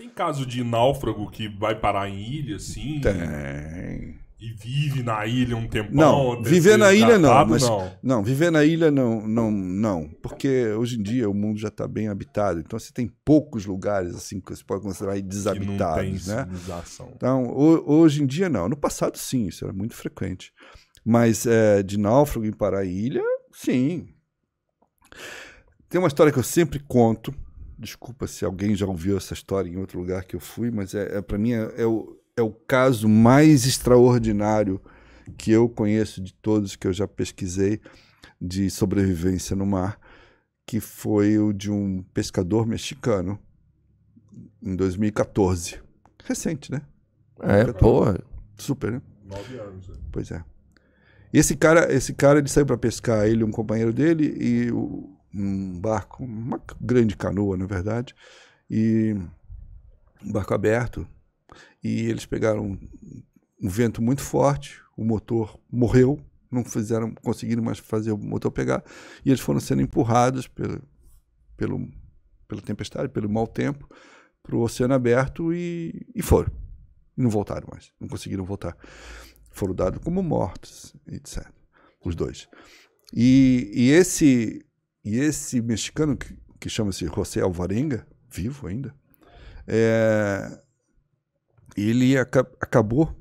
Tem caso de náufrago que vai parar em ilha, assim? Tem. E vive na ilha um tempão? Não, até viver ser na ilha não, resgatado? mas Não. não, viver na ilha não, porque hoje em dia o mundo já está bem habitado, então você tem poucos lugares assim que você pode considerar aí Que não tem desabitados, né? civilização. Então, hoje em dia não, no passado sim, isso era muito frequente, mas de náufrago em parar em ilha, sim. Tem uma história que eu sempre conto, desculpa se alguém já ouviu essa história em outro lugar que eu fui, mas para mim é o caso mais extraordinário que eu conheço de todos que eu já pesquisei de sobrevivência no mar, que foi o de um pescador mexicano em 2014. Recente, né? Porra. Super, né? 9 anos. Né? Pois é. E esse cara ele saiu para pescar, ele e um companheiro dele, e um barco, uma grande canoa, na verdade, e um barco aberto, e eles pegaram um vento muito forte, o motor morreu, não conseguiram mais fazer o motor pegar, e eles foram sendo empurrados pela tempestade, pelo mau tempo, para o oceano aberto e foram. E não voltaram mais, não conseguiram voltar. Foram dados como mortos, etc. Os dois. E esse mexicano, que chama-se José Alvarenga, vivo ainda, ele acabou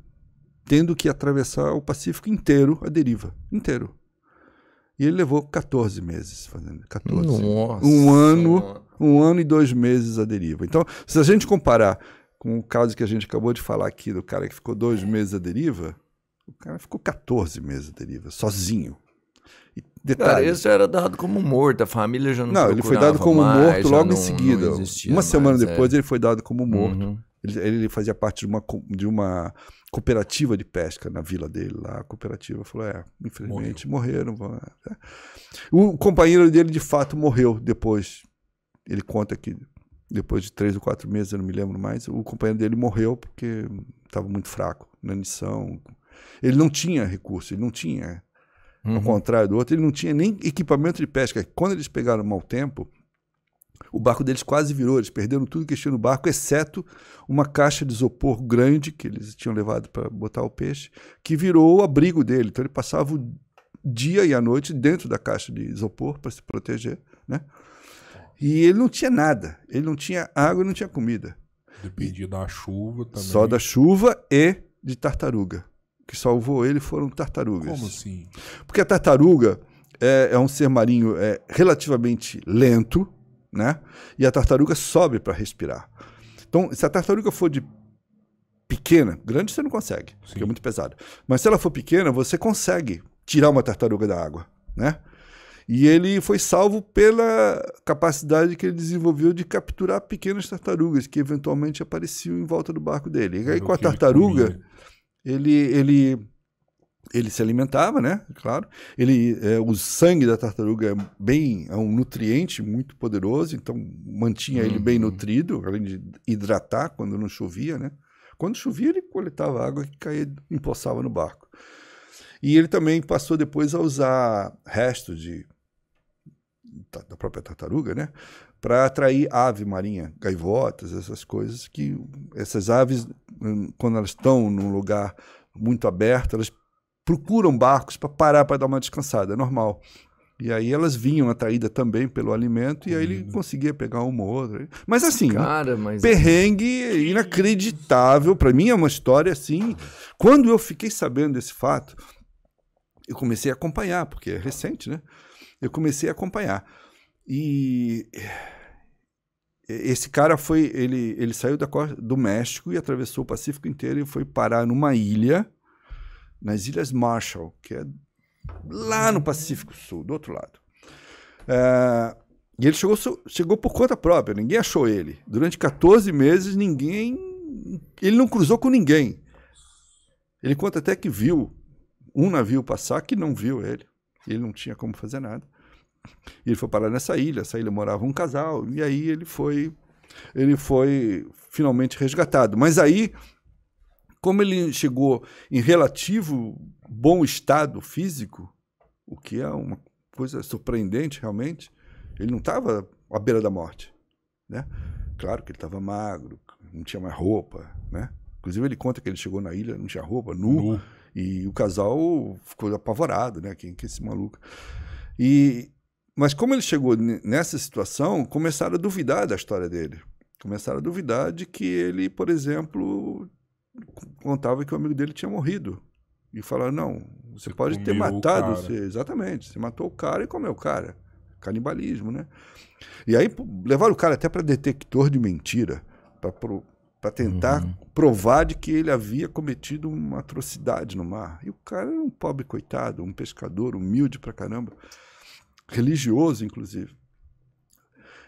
tendo que atravessar o Pacífico inteiro, a deriva, inteiro. E ele levou 14 meses fazendo. 14. Nossa. Um ano e 2 meses a deriva. Então, se a gente comparar com o caso que a gente acabou de falar aqui, do cara que ficou 2 meses a deriva, o cara ficou 14 meses a deriva, sozinho. E detalhe, Cara, esse já era dado como morto, a família já não ele foi dado como morto logo em seguida. Uma semana depois ele foi dado como morto. Uhum. Ele fazia parte de uma cooperativa de pesca na vila dele lá. A cooperativa falou, infelizmente morreram. O companheiro dele, de fato, morreu depois. Ele conta que depois de 3 ou 4 meses, eu não me lembro mais, o companheiro dele morreu porque estava muito fraco na missão. Ele não tinha recurso, ele não tinha, ao contrário do outro, ele não tinha nem equipamento de pesca. Quando eles pegaram mau tempo, o barco deles quase virou, eles perderam tudo que tinha no barco, exceto uma caixa de isopor grande que eles tinham levado para botar o peixe, que virou o abrigo dele. Então ele passava o dia e a noite dentro da caixa de isopor para se proteger, né? E ele não tinha nada, ele não tinha água e não tinha comida. Dependia da chuva também. Só da chuva e de tartaruga. O que salvou ele foram tartarugas. Como assim? Porque a tartaruga é um ser marinho relativamente lento, né? E a tartaruga sobe para respirar. Então, se a tartaruga for de pequena, grande você não consegue, porque é muito pesado. Mas se ela for pequena, você consegue tirar uma tartaruga da água, né? E ele foi salvo pela capacidade que ele desenvolveu de capturar pequenas tartarugas que eventualmente apareciam em volta do barco dele. E aí com a tartaruga, ele se alimentava, né? Claro. O sangue da tartaruga é um nutriente muito poderoso, então mantinha ele bem nutrido, além de hidratar quando não chovia, né? Quando chovia, ele coletava água que caía, empoçava no barco. E ele também passou depois a usar restos da própria tartaruga, né? Para atrair ave marinha, gaivotas, essas coisas que essas aves, quando elas estão num lugar muito aberto, elas procuram barcos para parar para dar uma descansada, é normal. E aí elas vinham atraídas também pelo alimento e aí ele conseguia pegar uma ou outra. Mas assim, Cara, perrengue inacreditável. Para mim é uma história assim. Quando eu fiquei sabendo desse fato, eu comecei a acompanhar, porque é recente, né? Eu comecei a acompanhar. E esse cara ele saiu da costa do México e atravessou o Pacífico inteiro e foi parar numa ilha, nas Ilhas Marshall, que é lá no Pacífico Sul, do outro lado. E ele chegou por conta própria, ninguém achou ele. Durante 14 meses, ele não cruzou com ninguém. Ele conta até que viu um navio passar que não viu ele. Ele não tinha como fazer nada. E ele foi parar nessa ilha. Essa ilha morava um casal. E aí ele foi finalmente resgatado. Mas aí, como ele chegou em relativo bom estado físico, o que é uma coisa surpreendente realmente, ele não estava à beira da morte, né? Claro que ele estava magro, não tinha mais roupa, né? Inclusive ele conta que ele chegou na ilha, não tinha roupa, nu. E o casal ficou apavorado, né? Quem que é esse maluco? Mas como ele chegou nessa situação, começaram a duvidar da história dele. Começaram a duvidar de que ele, por exemplo, contava que o amigo dele tinha morrido. E falaram, não, você pode ter matado, exatamente, você matou o cara e comeu o cara. Canibalismo, né? E aí levaram o cara até para detector de mentira, para tentar provar de que ele havia cometido uma atrocidade no mar. E o cara era um pobre coitado, um pescador humilde pra caramba, religioso, inclusive.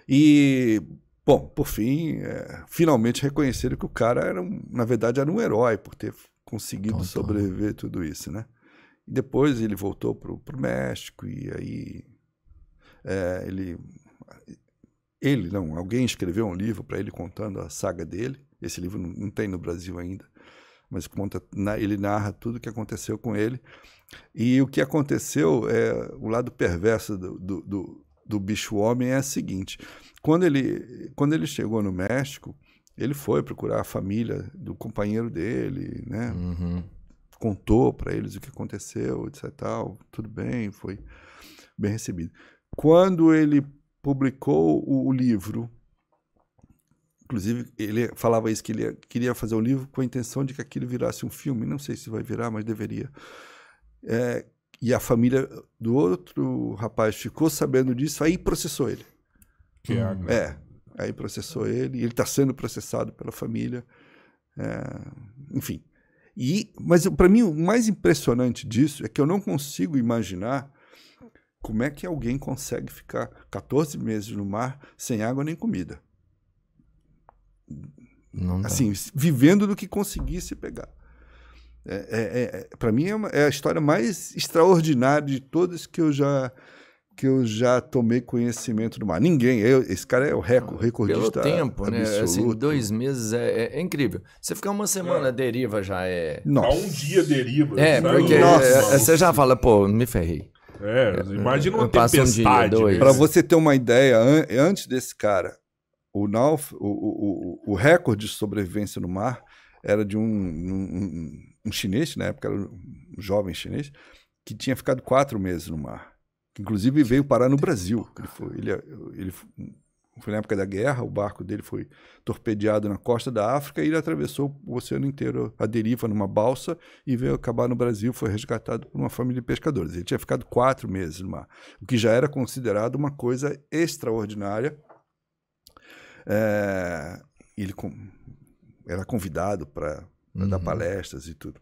E, bom, por fim, finalmente reconheceram que o cara, na verdade, era um herói por ter conseguido sobreviver a tudo isso, né? E depois ele voltou pro México e aí alguém escreveu um livro para ele contando a saga dele. Esse livro não tem no Brasil ainda, mas ele narra tudo o que aconteceu com ele. E o que aconteceu, o lado perverso do bicho-homem é o seguinte: quando ele chegou no México, ele foi procurar a família do companheiro dele, né? Contou para eles o que aconteceu, etc. Tal, tudo bem, foi bem recebido. Quando ele publicou o livro, inclusive ele falava isso, que ele queria fazer o livro com a intenção de que aquilo virasse um filme. Não sei se vai virar, mas deveria. E a família do outro rapaz ficou sabendo disso, aí processou ele. Aí processou ele, e ele está sendo processado pela família. Enfim. Mas para mim o mais impressionante disso é que eu não consigo imaginar como é que alguém consegue ficar 14 meses no mar sem água nem comida. Assim, vivendo do que conseguisse pegar. Para mim é a história mais extraordinária de todas que eu já tomei conhecimento do mar. Ninguém, esse cara é o recordista. Pelo tempo, absoluto. né? Assim, 2 meses é incrível. Você ficar uma semana à deriva já é... Nossa. Um dia deriva. Porque você já fala, pô, me ferrei. Imagina uma tempestade. Para você ter uma ideia, antes desse cara, o recorde de sobrevivência no mar era de um chinês, na época era um jovem chinês, que tinha ficado 4 meses no mar. Que inclusive veio parar no Brasil. Ele foi na época da guerra, o barco dele foi torpedeado na costa da África e ele atravessou o oceano inteiro à deriva numa balsa e veio acabar no Brasil, foi resgatado por uma família de pescadores. Ele tinha ficado 4 meses no mar, o que já era considerado uma coisa extraordinária. Ele era convidado para dar palestras e tudo.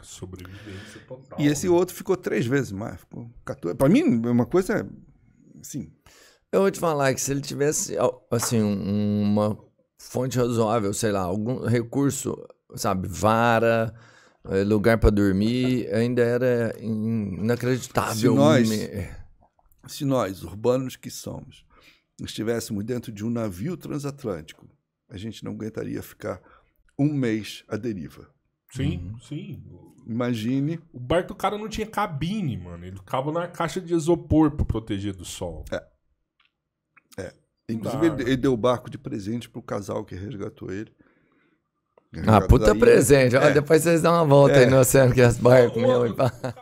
Sobrevivência total. E esse outro ficou 3 vezes mais. Ficou 14. Para mim, é uma coisa assim. Eu vou te falar que se ele tivesse, assim, uma fonte razoável, sei lá, algum recurso, sabe, vara, lugar para dormir, ainda era inacreditável. Se nós, urbanos que somos, estivéssemos dentro de um navio transatlântico, a gente não aguentaria ficar 1 mês à deriva. Sim, sim. Imagine. O barco do cara não tinha cabine, mano. Ele ficava na caixa de isopor para proteger do sol. Inclusive, ele deu o barco de presente pro casal que resgatou ele. Puta presente. Depois vocês dão uma volta aí no oceano que as barcos.